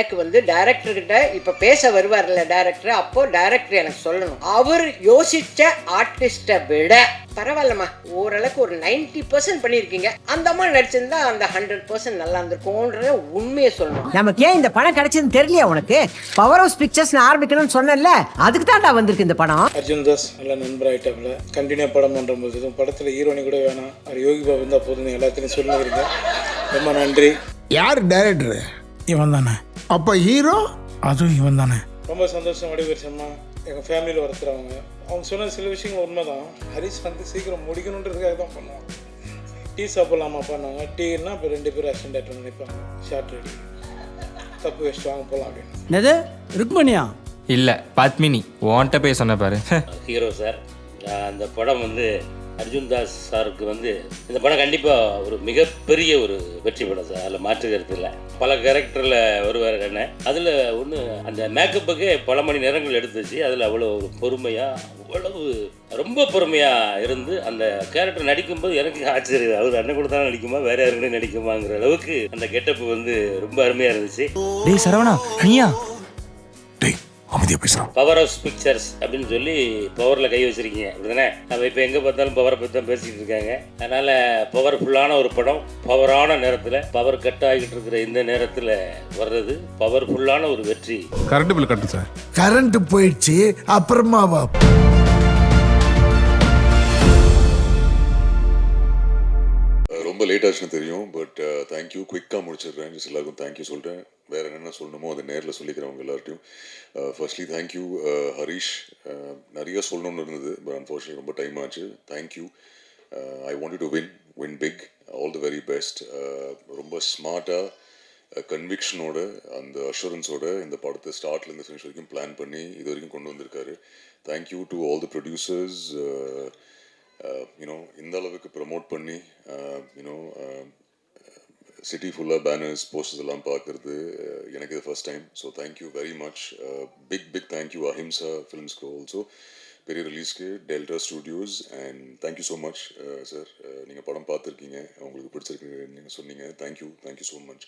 எனக்கு வந்து டைரக்டர்கிட்ட இப்போ பேச வருவார்ல டைரக்டர், அப்போ டைரக்டர் எனக்கு சொல்லணும், அவர் யோசிச்ச ஆர்டிஸ்ட்டை விட பரவாயில்லம்மா, ஓரளவுக்கு ஒரு 90% பண்ணியிருக்கீங்க, அந்த மாதிரி நடிச்சிருந்தா அந்த 100% நல்லா இருந்திருக்கும்ன்ற உண்மையை சொல்லணும். நமக்கு ஏன் இந்த படம் கிடைச்சதுன்னு தெரியலையா உனக்கு? பவர் ஹவுஸ் பிக்சர்ஸ் ஆரம்பிக்கணும்னு சொன்னேன்ல, அதுக்கு தான்டா வந்திருக்கு இந்த படம். அர்ஜுன் தாஸ் நல்ல நண்பர் ஆகிட்டாப்புல, கண்டினியூ படம் பண்ணும்போது படத்தில் ஹீரோனி கூட வேணாம், அவர் யோகி பாபு இருந்தால் போதும் எல்லாத்தையும் சொல்லுறீங்க. ரொம்ப நன்றி. யார் டைரக்டர்? இவன் தானே. அப்போ ஹீரோ? அதுவும் இவன் தானே. ரொம்ப சந்தோஷம். வடிவேல் சம்மா எங்கள் ஃபேமிலியில் ஒருத்தரவங்க. அவங்க சொன்ன சில விஷயங்கள் உண்மைதான். ஹரிஷ் வந்து சீக்கிரம் முடிக்கணுன்றதுக்காக தான் பண்ணுவாங்க. டீ சாப்பிட்லாமா பண்ணாங்க. டீன்னா இப்போ 2 பேர் அசிஸ்டன்ட் டேரக்டர் நினைப்பாங்க. ஷார்ட் ரெடி தப்பு வச்சுட்டு வாங்க போகலாம் அப்படின்னு. என்னது ருக்மணியா? இல்லை பத்மினி ஓன்ட்ட போய் சொன்ன பாரு. ஹீரோ சார், அந்த படம் வந்து அர்ஜுன் தாஸ் சாருக்கு வந்து இந்த படம் கண்டிப்பாக ஒரு மிகப்பெரிய ஒரு வெற்றி படம் சார். அதில் மாற்று கருத்து இல்லை. பல கேரக்டரில் வருவார் என்ன, அதில் ஒன்று அந்த மேக்கப்புக்கே பல மணி நேரங்கள் எடுத்துச்சு. அதில் அவ்வளோ ஒரு பொறுமையாக, அவ்வளவு ரொம்ப பொறுமையாக இருந்து அந்த கேரக்டர் நடிக்கும்போது எனக்கு ஆச்சரியம், அவர் அண்ணன் கூட தான் நடிக்குமா வேற யாருக்கிட்டே நடிக்குமாங்கிற அளவுக்கு அந்த கெட்டப்பு வந்து ரொம்ப அருமையாக இருந்துச்சு. டேய் சரவணா, நீயா? அமைதியா பேசுறோம். பவர் ஹவுஸ் பிக்சர்ஸ் அப்படின்னு சொல்லி பவரில் கை வச்சிருக்கீங்க அப்படிதானே? நம்ம இப்போ எங்கே பார்த்தாலும் பவரை பற்றி தான் பேசிக்கிட்டு இருக்காங்க. அதனால் பவர்ஃபுல்லான ஒரு படம் பவரான நேரத்தில், பவர் கட் ஆகிட்டு இருக்கிற இந்த நேரத்தில் வர்றது பவர்ஃபுல்லான ஒரு வெற்றி. கரண்ட் பில் கட்டு சார். கரண்ட் போயிடுச்சு, அப்புறமா வா. ரொம்ப லேட் ஆச்சுன்னு தெரியும், பட் தேங்க்யூ. குயிக்காக முடிச்சிடுறேன். ஜஸ்ட் எல்லாருக்கும் தேங்க்யூ சொல்கிறேன். வேறு என்னென்ன சொல்லணுமோ அதை நேரில் சொல்லிக்கிறவங்க எல்லார்ட்டையும். Firstly thank you Harish. நிறைய சொல்லணும்னு இருந்தது, பட் அன்ஃபார்ச்சுனேட்லி ரொம்ப டைம் ஆச்சு. Thank you. I want to win big. All the very best. ரொம்ப ஸ்மார்ட்டாக, கன்விக்ஷனோட, அந்த அஷூரன்ஸோட இந்த படத்தை ஸ்டார்ட்லேருந்து ஃபினிஷ் வரைக்கும் பிளான் பண்ணி இது வரைக்கும் கொண்டு வந்திருக்காரு. Thank you to all the producers. இந்த அளவுக்கு ப்ரமோட் பண்ணி சிட்டி ஃபுல்லாக பேனர்ஸ், போஸ்டர்ஸ் எல்லாம் பார்க்குறது எனக்கு இது first time. So thank you very much. Big thank you Ahimsa ஃபிலிம்ஸ்க்கு ஆல்சோ, பெரிய ரிலீஸ்க்கு, Delta Studios. And thank you so much sir. நீங்கள் படம் பார்த்துருக்கீங்க, உங்களுக்கு பிடிச்சிருக்கு நீங்கள் சொன்னீங்க. Thank you so much.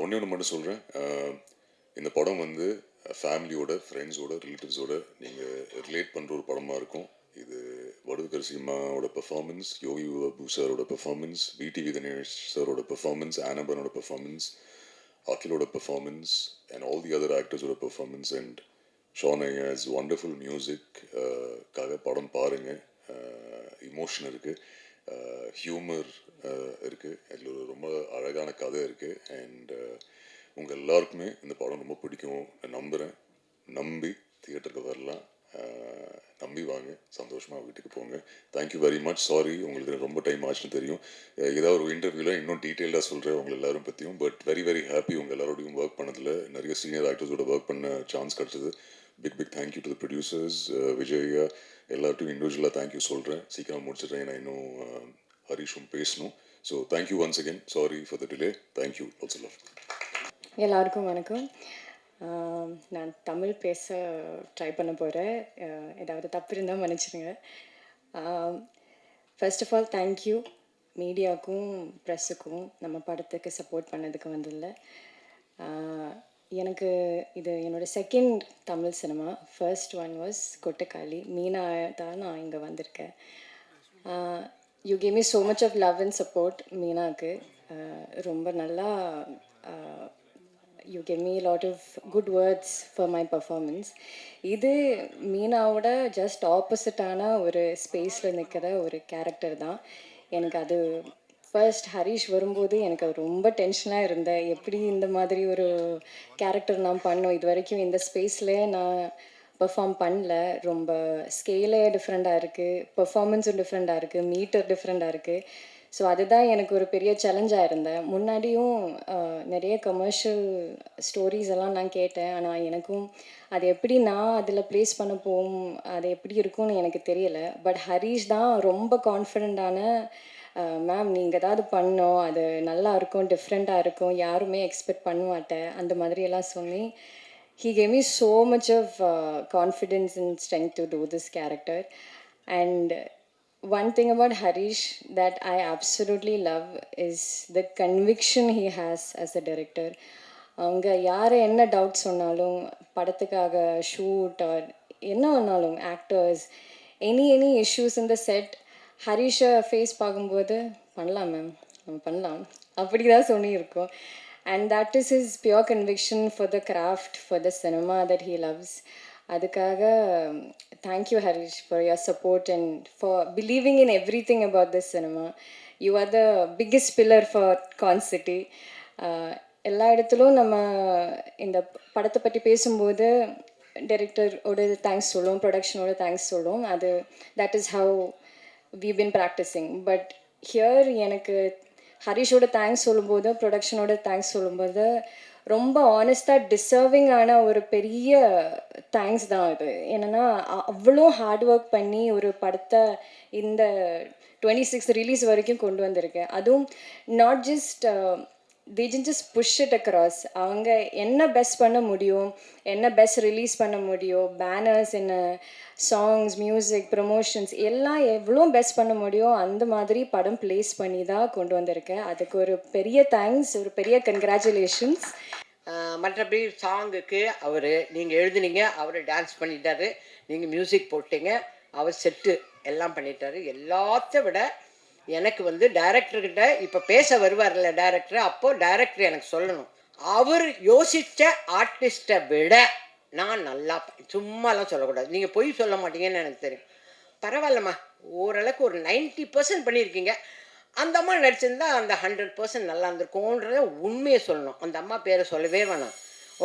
ஒன்று மட்டும் சொல்கிறேன், இந்த படம் வந்து ஃபேமிலியோட, ஃப்ரெண்ட்ஸோட, ரிலேட்டிவ்ஸோட நீங்கள் ரிலேட் பண்ணுற ஒரு படமாக இருக்கும். இது வடுகர் சீமாவோட பெர்ஃபார்மன்ஸ், யோகி பாபு சாரோட பெர்ஃபார்மன்ஸ், விடிவி கணேஷ் சாரோட பெர்ஃபார்மன்ஸ், ஆனபனோட பெர்ஃபார்மன்ஸ், அகிலோட performance, and all the other ஆக்டர்ஸோட பெர்ஃபார்மன்ஸ், அண்ட் ஷான் ஐயாஸ் வண்டர்ஃபுல் மியூசிக்காக படம் பாருங்கள். இமோஷன் இருக்குது, ஹியூமர் இருக்குது, அதில் ஒரு ரொம்ப அழகான கதை இருக்குது. அண்ட் உங்கள் எல்லாருக்குமே இந்த படம் ரொம்ப பிடிக்கும் நம்புகிறேன். நம்பி தியேட்டருக்கு வரலாம், நம்பி வாங்க, சந்தோஷமாக வீட்டுக்கு போங்க. Thank you very much. சாரி உங்களுக்கு ரொம்ப டைம் ஆச்சுன்னு தெரியும். ஏதாவது ஒரு இன்டர்வியூவில் இன்னும் டீட்டெயிலாக சொல்கிறேன் உங்கள் எல்லாரும் பற்றியும். பட் வெரி ஹாப்பி உங்கள் எல்லாரோடையும் ஒர்க் பண்ணதில். நிறைய சீனியர் ஆக்டர்ஸோட ஒர்க் பண்ண சான்ஸ் கிடச்சிது. Big thank you to the producers, Vijaya, எல்லார்ட்டையும் இண்டிவிஜுவலாக தேங்க்யூ சொல்கிறேன். சீக்கிரம் முடிச்சிடுறேன், ஏன்னா இன்னும் ஹரிஷும் பேசணும். So thank you once again. Sorry for the delay. Thank you. Also love. எல்லாருக்கும் வணக்கம். நான் தமிழ் பேச ட்ரை பண்ண போகிறேன். ஏதாவது தப்பு இருந்தால் மன்னிச்சிடுங்க. ஃபர்ஸ்ட் ஆஃப் ஆல் தேங்க்யூ மீடியாவுக்கும் ப்ரெஸ்ஸுக்கும் நம்ம படத்துக்கு சப்போர்ட் பண்ணதுக்கு வந்ததில்ல. எனக்கு இது என்னோடய second Tamil cinema. First one was Kottukkaali. Meena தான் நான் இங்கே வந்திருக்கேன். You gave me so much of love and support. மீனாவுக்கு ரொம்ப நல்லா you gave me a lot of good words for my performance. இது மீனாவோட ஜஸ்ட் ஆப்போசிட்டான ஒரு ஸ்பேஸில் நிற்கிற ஒரு கேரக்டர் தான். எனக்கு அது ஃபர்ஸ்ட் ஹரிஷ் வரும்போது எனக்கு ரொம்ப டென்ஷனாக இருந்தேன். எப்படி இந்த மாதிரி ஒரு கேரக்டர் நான் பண்ணோம், இது வரைக்கும் இந்த ஸ்பேஸில் நான் பெர்ஃபார்ம் பண்ணல. ரொம்ப ஸ்கேலே டிஃப்ரெண்ட்டாக இருக்குது, பெர்ஃபார்மன்ஸும் டிஃப்ரெண்ட்டாக இருக்குது, மீட்டர் டிஃப்ரெண்ட்டாக இருக்குது. ஸோ அதுதான் எனக்கு ஒரு பெரிய சேலஞ்சாக இருந்தேன். முன்னாடியும் நிறைய கமர்ஷியல் ஸ்டோரிஸ் எல்லாம் நான் கேட்டேன். ஆனால் எனக்கும் அது எப்படி நான் அதில் ப்ளேஸ் பண்ண போகும், அது எப்படி இருக்கும்னு எனக்கு தெரியலை. பட் ஹரீஷ் தான் ரொம்ப கான்ஃபிடெண்ட்டான, மேம் நீங்கள் ஏதாவது பண்ணோம், அது நல்லா இருக்கும், டிஃப்ரெண்ட்டாக இருக்கும், யாருமே எக்ஸ்பெக்ட் பண்ண மாட்டேன், அந்த மாதிரியெல்லாம் சொல்லி he gave me so much of confidence and strength to do this character. And one thing about Harish that I absolutely love is the conviction he has as a director. அவங்க யார் என்ன doubt சொன்னாலும் படத்துக்காக shoot or என்ன வேணாலும் actors any issues இந்த set ஹரிஷை face பார்க்கும்போது பண்ணலாம் மேம் நம்ம பண்ணலாம் அப்படி தான் சொல்லியிருக்கோம். And that is his pure conviction for the craft for the cinema that he loves. அதுக்காக thank you Harish for your support and for believing in everything about this cinema. You are the biggest pillar for கான்சிட்டி. எல்லா இடத்துலும் நம்ம இந்த படத்தை பற்றி பேசும்போது டைரக்டரோட thanks சொல்லுவோம், ப்ரொடக்ஷனோட தேங்க்ஸ் சொல்லுவோம். அது that is how we been practising. But here எனக்கு ஹரிஷோட தேங்க்ஸ் சொல்லும்போது ப்ரொடக்ஷனோட தேங்க்ஸ் சொல்லும்போது ரொம்ப ஆனஸ்டாக டிசர்விங்கான ஒரு பெரிய தேங்க்ஸ் தான் இது. என்னென்னா அவ்வளோ ஹார்ட் ஒர்க் பண்ணி ஒரு படத்தை இந்த 26 ரிலீஸ் வரைக்கும் கொண்டு வந்திருக்கேன். அதுவும் not just they didn't just push it across. அவங்க என்ன பெஸ்ட் பண்ண முடியும், என்ன பெஸ்ட் ரிலீஸ் பண்ண முடியும், பேனர்ஸ், என்ன சாங்ஸ், மியூசிக், ப்ரமோஷன்ஸ் எல்லாம் எவ்வளோ பெஸ்ட் பண்ண முடியும் அந்த மாதிரி படம் ப்ளேஸ் பண்ணி தான் கொண்டு வந்திருக்கேன். அதுக்கு ஒரு பெரிய தேங்க்ஸ், ஒரு பெரிய கங்க்ராச்சுலேஷன்ஸ். மற்றபடி சாங்குக்கு நீங்கள் எழுதுனீங்க, அவர் டான்ஸ் பண்ணிட்டாரு, நீங்கள் மியூசிக் போட்டீங்க, அவர் செட்டு எல்லாம் பண்ணிட்டாரு. எல்லாத்த விட எனக்கு டைரக்டர்கிட்ட இப்போ பேச வருவார்ல டைரக்டர், அப்போது டைரக்டர் எனக்கு சொல்லணும், அவர் யோசித்த ஆர்டிஸ்ட்டை விட நான் நல்லா சும்மாலாம் சொல்லக்கூடாது. நீங்கள் பொய் சொல்ல மாட்டீங்கன்னு எனக்கு தெரியும். பரவாயில்லம்மா, ஓரளவுக்கு ஒரு 90% பண்ணியிருக்கீங்க. அந்த அம்மா நடிச்சிருந்தா அந்த 100% நல்லா இருந்திருக்கும்ன்றத உண்மையை சொல்லணும். அந்த அம்மா பேரை சொல்லவே வேணாம்.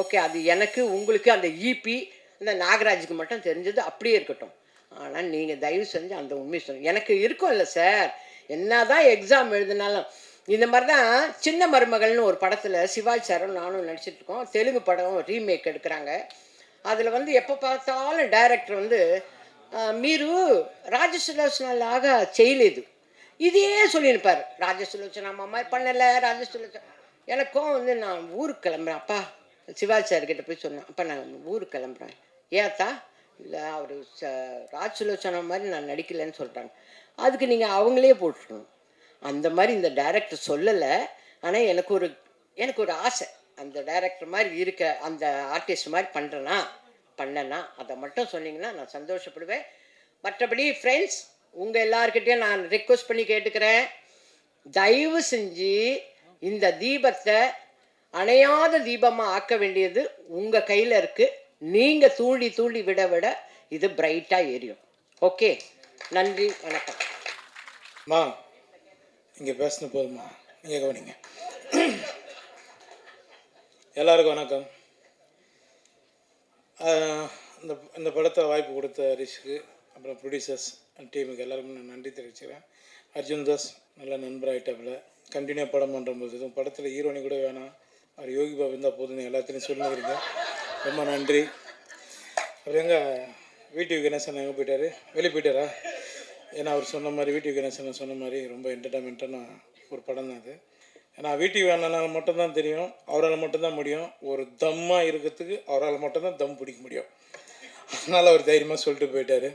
ஓகே, அது எனக்கு உங்களுக்கு அந்த இபி இந்த நாகராஜுக்கு மட்டும் தெரிஞ்சது அப்படியே இருக்கட்டும். ஆனால் நீங்கள் தயவு செஞ்சு அந்த உண்மையை சொல்லணும். எனக்கு இருக்கும் இல்லை சார், என்ன தான் எக்ஸாம் எழுதினாலும். இந்த மாதிரி தான் சின்ன மருமகள்னு ஒரு படத்தில் சிவாஜி சாரும் நானும் நடிச்சிட்ருக்கோம். தெலுங்கு படம் ரீமேக் எடுக்கிறாங்க. அதில் எப்போ பார்த்தாலும் டைரக்டர் మీరు రాజసులోచనలాగా చేయలేదు இதே சொல்லியிருப்பார். ராஜசுலோச்சனா அம்மா பண்ணலை, ராஜசுலோச்சனா. எனக்கும் நான் ஊருக்கு கிளம்புறேன். அப்பா சிவாஜி சார்கிட்ட போய் சொன்னேன், அப்பா நான் ஊருக்கு கிளம்புறேன். ஏத்தா? இல்லை, அவர் ராஜசுலோச்சனா மாதிரி நான் நடிக்கலைன்னு சொல்கிறாங்க. அதுக்கு நீங்கள் அவங்களே போட்டுருக்கணும். அந்த மாதிரி இந்த டைரக்டர் சொல்லலை. ஆனால் எனக்கு ஒரு ஆசை, அந்த டைரக்டர் மாதிரி இருக்க அந்த ஆர்டிஸ்ட் மாதிரி பண்ணனா அதை மட்டும் சொன்னீங்கன்னா நான் சந்தோஷப்படுவேன். மற்றபடி ஃப்ரெண்ட்ஸ், உங்கள் எல்லாருக்கிட்டையும் நான் ரிக்வெஸ்ட் பண்ணி கேட்டுக்கிறேன், தயவு செஞ்சு இந்த தீபத்தை அணையாத தீபமாக ஆக்க வேண்டியது உங்கள் கையில் இருக்குது. நீங்கள் தூண்டி விட இது பிரைட்டாக எரியும். ஓகே, நன்றி, வணக்கம். மா இங்கே பேசின போதுமா, நீங்கள் கவனிங்க. எல்லாருக்கும் வணக்கம். இந்த படத்தை வாய்ப்பு கொடுத்த ஹரிஷுக்கு, அப்புறம் ப்ரொடியூசர்ஸ் அண்ட் டீமுக்கு எல்லாருக்கும் நான் நன்றி தெரிவிச்சுக்கிறேன். அர்ஜுன் தாஸ் நல்ல நண்பராகிட்டாப்புல, கண்டினியூ படம் பண்ணும்போது எதுவும் படத்தில் ஹீரோனி கூட வேணாம், அவர் யோகி பாபு இருந்தால் போதுன்னு எல்லாத்தையும் சொல்லிக்கிறீங்க. ரொம்ப நன்றி. அப்புறம் எங்கள் வீட்டு கணேசன் எங்கே போயிட்டார்? வெளியே போயிட்டாரா? ஏன்னா அவர் சொன்ன மாதிரி வீட்டு கணேசன் சொன்ன மாதிரி ரொம்ப என்டர்டைன்மெண்ட்டான ஒரு படம் தான் அது. ஏன்னா வீட்டுக்கு வேணால் மட்டும்தான் தெரியும், அவரால் மட்டும்தான் முடியும். ஒரு தம்மாக இருக்கிறதுக்கு அவரால் மட்டும்தான் தம் பிடிக்க முடியும். அதனால் அவர் தைரியமாக சொல்லிட்டு போயிட்டார்.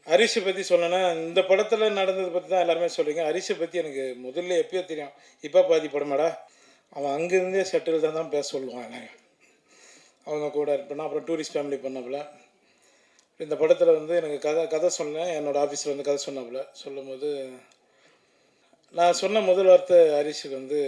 ஹரிஷை பற்றி சொல்லணுன்னா, இந்த படத்தில் நடந்ததை பற்றி தான் எல்லாருமே சொல்கிறீங்க. ஹரிஷை பற்றி எனக்கு முதல்ல எப்பயோ தெரியும். இப்போ பாதி படமாடா, அவன் அங்கேருந்தே செட்டில் தான் பேச சொல்லுவான் எல்லாரும். அவங்க கூட இருப்பேன்னா. அப்புறம் டூரிஸ்ட் ஃபேமிலி பண்ணப்பில் இந்த படத்தில் எனக்கு கதை சொன்னேன். என்னோடய ஆஃபீஸில் கதை சொன்னாப்புல. சொல்லும்போது நான் சொன்ன முதல் வார்த்தை ஹரிஷுக்கு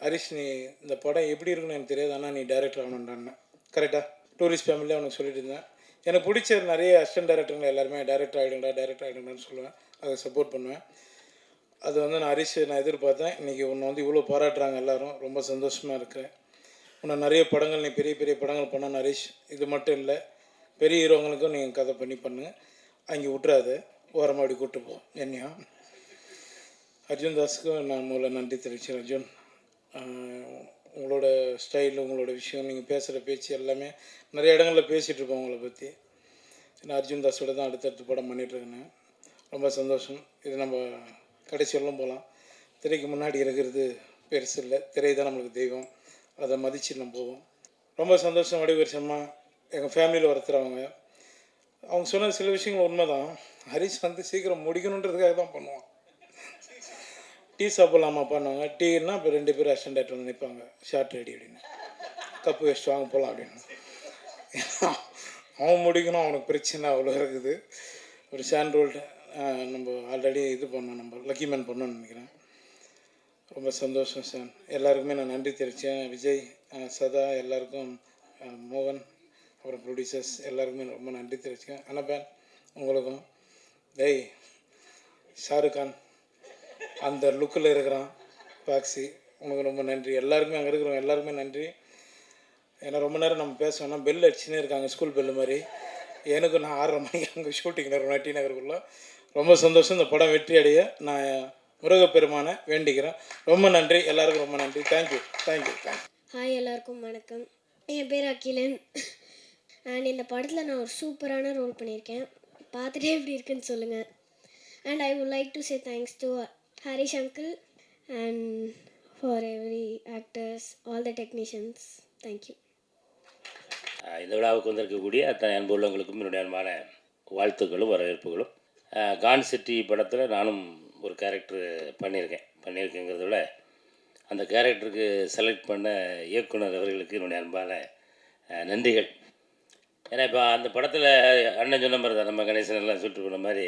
ஹரிஷ், நீ இந்த படம் எப்படி இருக்குன்னு எனக்கு தெரியாது, ஆனால் நீ டைரக்டர் ஆகணுன்றான்னு. கரெக்டாக டூரிஸ்ட் ஃபேமிலியாக அவனுக்கு சொல்லிட்டு இருந்தேன். எனக்கு பிடிச்ச நிறைய அசிஸ்டன்ட் டைரக்டருங்க எல்லாருமே டைரக்டர் ஆகிடுங்கன்னு சொல்லுவேன், அதை சப்போர்ட் பண்ணுவேன். அது நான் ஹரிஷ் நான் எதிர்பார்த்தேன். இன்றைக்கி உன்னை இவ்வளோ பாராட்டுறாங்க எல்லோரும், ரொம்ப சந்தோஷமாக இருக்கிறேன். உன்னை நிறைய படங்கள், நீ பெரிய பெரிய படங்கள் பண்ண ஹரிஷ். இது மட்டும் இல்லை, பெரிய ஹீரோங்களுக்கும் நீங்கள் கதை பண்ணு, அங்கே விட்டுறாது, ஓரமாக அப்படி கூப்பிட்டு போ. என்னையும் அர்ஜுன் தாஸுக்கும் நான் முதல்ல நன்றி தெரிவிச்சேன். அர்ஜுன், உங்களோட ஸ்டைல், உங்களோட விஷயம், நீங்கள் பேசுகிற பேச்சு எல்லாமே நிறைய இடங்களில் பேசிகிட்ருப்போம் உங்களை பற்றி. நான் அர்ஜுன் தாஸோட தான் அடுத்தடுத்து படம் பண்ணிகிட்ருக்கேன். ரொம்ப சந்தோஷம். இது நம்ம கடைசி வரலும் போகலாம். திரைக்கு முன்னாடி இருக்கிறது பெருசு இல்லை, திரை தான் நம்மளுக்கு தெய்வம், அதை மதித்து நம்ம போவோம். ரொம்ப சந்தோஷம். வடிவேல் சர்மா எங்கள் ஃபேமிலியில் ஒருத்தரவங்க. அவங்க சொன்ன சில விஷயங்கள் உண்மை தான். ஹரிஷ் சீக்கிரம் முடிக்கணுன்றதுக்காக தான் பண்ணுவான். டீ சாப்பிட்லாமா பண்ணுவாங்க. டீன்னா இப்போ 2 பேர் அசிஸ்டன்ட் டேரக்டர் வந்து நிற்பாங்க, ஷார்ட் ரெடி அப்படின்னு, கப்பு வச்சுட்டு வாங்க போகலாம் அப்படின்னு. அவன் முடிக்கணும், அவனுக்கு பிரச்சனை அவ்வளோ இருக்குது. ஒரு ஷான் ரோல்டு நம்ம ஆல்ரெடி இது பண்ணோம், நம்ம லக்கி மேன் பண்ணோன்னு நினைக்கிறேன். ரொம்ப சந்தோஷம் சார். எல்லாருக்குமே நான் நன்றி தெரிவித்தேன். விஜய், சதா, எல்லாருக்கும், மோகன், அப்புறம் ப்ரொடியூசர்ஸ் எல்லாருக்குமே ரொம்ப நன்றி தெரிவிச்சேன். அனபேன் உங்களுக்கும். டேய் ஷாருக் கான் அந்த லுக்கில் இருக்கிறான் பாக்ஸி, உனக்கு ரொம்ப நன்றி. எல்லாருக்குமே அங்கே இருக்கிறவங்க எல்லாருக்குமே நன்றி. ஏன்னா ரொம்ப நேரம் நம்ம பேசணும்னா பெல் அடிச்சுன்னே இருக்காங்க, ஸ்கூல் பெல்லு மாதிரி. எனக்கு நான் 6:30 மணிக்கு அங்கே ஷூட்டிங் நடக்கும் டி நகருக்குள்ளே. ரொம்ப சந்தோஷம். இந்த படம் வெற்றி அடைய நான் முருகப்பெருமானை வேண்டிக்கிறேன். ரொம்ப நன்றி எல்லாருக்கும், ரொம்ப நன்றி. Thank you thank you thank you. ஹாய், எல்லாருக்கும் வணக்கம். என் பேர் அகிலன். அண்ட் இந்த படத்தில் நான் ஒரு சூப்பரான ரோல் பண்ணியிருக்கேன். பார்த்துட்டே எப்படி இருக்குன்னு சொல்லுங்கள். And I would like to say thanks to Harish uncle and for every actors, all the technicians. Thank you. இந்த விழாவுக்கு வந்திருக்கக்கூடிய அத்தனை அன்பு உள்ளவங்களுக்கும் என்னுடைய அன்பான வாழ்த்துக்களும் வரவேற்புகளும். கான் சிட்டி படத்தில் நானும் ஒரு கேரக்டர் பண்ணியிருக்கேங்கிறத விட அந்த கேரக்டருக்கு செலக்ட் பண்ண இயக்குனர் அவர்களுக்கு என்னுடைய அன்பான நன்றிகள். ஏன்னா இப்போ அந்த படத்தில் அண்ணன் சொன்ன மாதிரி தான், நம்ம கணேசன் எல்லாம் சுட்டு போன மாதிரி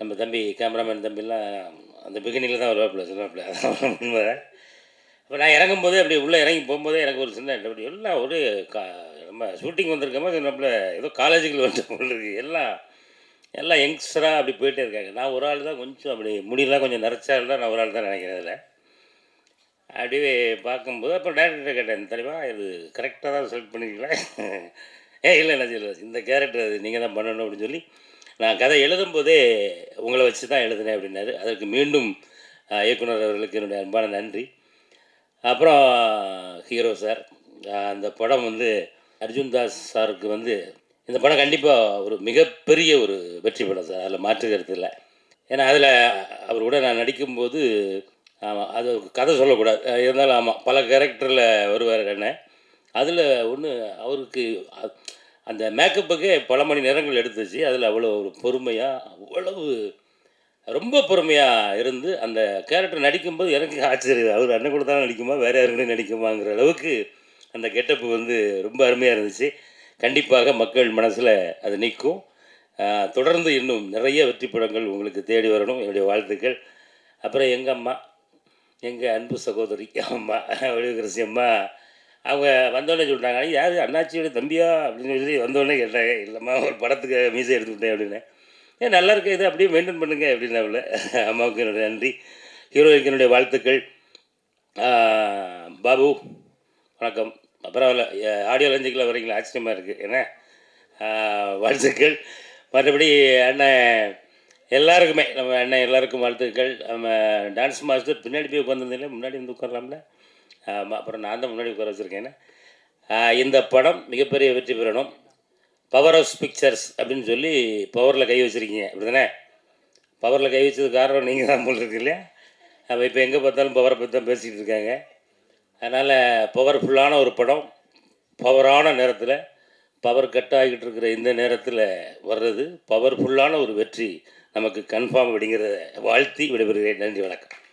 நம்ம தம்பி கேமராமேன் தம்பிலாம் அந்த பிகினிங்கில் தான் வருவாப்பில் சொன்னாப்பில். அதான் உண்மை. அப்போ நான் இறங்கும்போதே அப்படி உள்ளே இறங்கி போகும்போதே எனக்கு ஒரு சின்ன அப்படி எல்லாம் ஒரு நம்ம ஷூட்டிங் வந்திருக்கோமா சொன்னாப்புல ஏதோ காலேஜுக்கு வந்துட்டு போல் இருக்குது. எல்லாம் யங்ஸ்டராக அப்படி போயிட்டே இருக்காங்க. நான் ஒரு ஆள் தான் கொஞ்சம் அப்படி முடியலாம் கொஞ்சம் நிறைச்சா இருந்தால் நான் ஒரு ஆள் தான் நினைக்கிறேன். அதில் அப்படியே பார்க்கும்போது அப்புறம் டேரக்டர் கேட்டேன், தெரியுமா இது கரெக்டாக தான் செலக்ட் பண்ணிருக்கீங்களா? இல்லை இல்லை இந்த கேரக்டர் அது நீங்கள் தான் பண்ணணும் அப்படின்னு சொல்லி நான் கதை எழுதும்போதே உங்களை வச்சு தான் எழுதினேன் அப்படின்னாரு. அதற்கு மீண்டும் இயக்குனர் அவர்களுக்கு என்னுடைய அன்பான நன்றி. அப்புறம் ஹீரோ சார், அந்த படம் வந்து அர்ஜுன் தாஸ் சாருக்கு வந்து இந்த படம் கண்டிப்பாக ஒரு மிகப்பெரிய ஒரு வெற்றி படம் சார், அதில் மாற்று கருத்து இல்லை. ஏன்னா அதில் அவர் கூட நான் நடிக்கும்போது ஆமாம் அது கதை சொல்லக்கூடாது இருந்தாலும் ஆமாம் பல கேரக்டரில் வருவார் என்ன. அதில் ஒன்று அவருக்கு அந்த மேக்கப்புக்கே பல மணி நேரங்கள் எடுத்துச்சு. அதில் அவ்வளோ ஒரு பொறுமையாக அவ்வளவு ரொம்ப பொறுமையாக இருந்து அந்த கேரக்டர் நடிக்கும்போது எனக்கு ஆச்சரியம், அவர் அண்ணன் கூட தான் நடிக்குமா வேறு யாருக்கூட நடிக்குமாங்கிற அளவுக்கு அந்த கெட்டப்பு வந்து ரொம்ப அருமையாக இருந்துச்சு. கண்டிப்பாக மக்கள் மனசில் அது நிற்கும். தொடர்ந்து இன்னும் நிறைய வெற்றி படங்கள் உங்களுக்கு தேடி வரணும், என்னுடைய வாழ்த்துக்கள். அப்புறம் எங்கள் அம்மா, எங்கள் அன்பு சகோதரி அம்மா ஒளிவுக்கரசி அம்மா, அவங்க வந்தோடனே சொல்லிட்டாங்க, யார் அண்ணாச்சியோட தம்பியா அப்படின்னு சொல்லி வந்தோடனே கேட்டாங்க. இல்லைம்மா ஒரு படத்துக்கு மீசை எடுத்துக்கிட்டேன் அப்படின்னு. நல்லா இருக்க இது அப்படியே மெயின்டைன் பண்ணுங்க அப்படின்னு. அவளை அம்மாவுக்கு என்னுடைய நன்றி. ஹீரோயினுக்கு என்னுடைய வாழ்த்துக்கள். பாபு வணக்கம். பரவாயில்ல, ஆடியோ லஞ்சுக்கில் வரீங்களா, ஆச்சரியமாக இருக்குது. ஏன்னா வாழ்த்துக்கள். மற்றபடி அண்ணன் எல்லாருக்குமே, நம்ம அண்ணன் எல்லாருக்கும் வாழ்த்துக்கள். நம்ம டான்ஸ் மாஸ்டர் பின்னாடி போய் உட்காந்துருந்தீங்களே, முன்னாடி வந்து உட்காரலாம்ல. ஆமாம், அப்புறம் நான் தான் முன்னாடி உட்கார வச்சுருக்கேன். இந்த படம் மிகப்பெரிய வெற்றி பெறணும். பவர் ஆஃப் பிக்சர்ஸ் அப்படின்னு சொல்லி பவரில் கை வச்சுருக்கீங்க அப்படி தானே? பவரில் கை வச்சது காரணம் நீங்கள் தான் போல் இருக்கு இல்லையா? நம்ம இப்போ எங்கே பார்த்தாலும் பவரை பற்றி தான் பேசிக்கிட்டு இருக்காங்க. அதனால் பவர்ஃபுல்லான ஒரு படம், பவரான நேரத்தில், பவர் கட் ஆகிக்கிட்டு இருக்கிற இந்த நேரத்தில் வர்றது பவர்ஃபுல்லான ஒரு வெற்றி நமக்கு கன்ஃபார்ம் அப்படிங்கிறத வாழ்த்தி விடைபெறுகிறேன். நன்றி, வணக்கம்.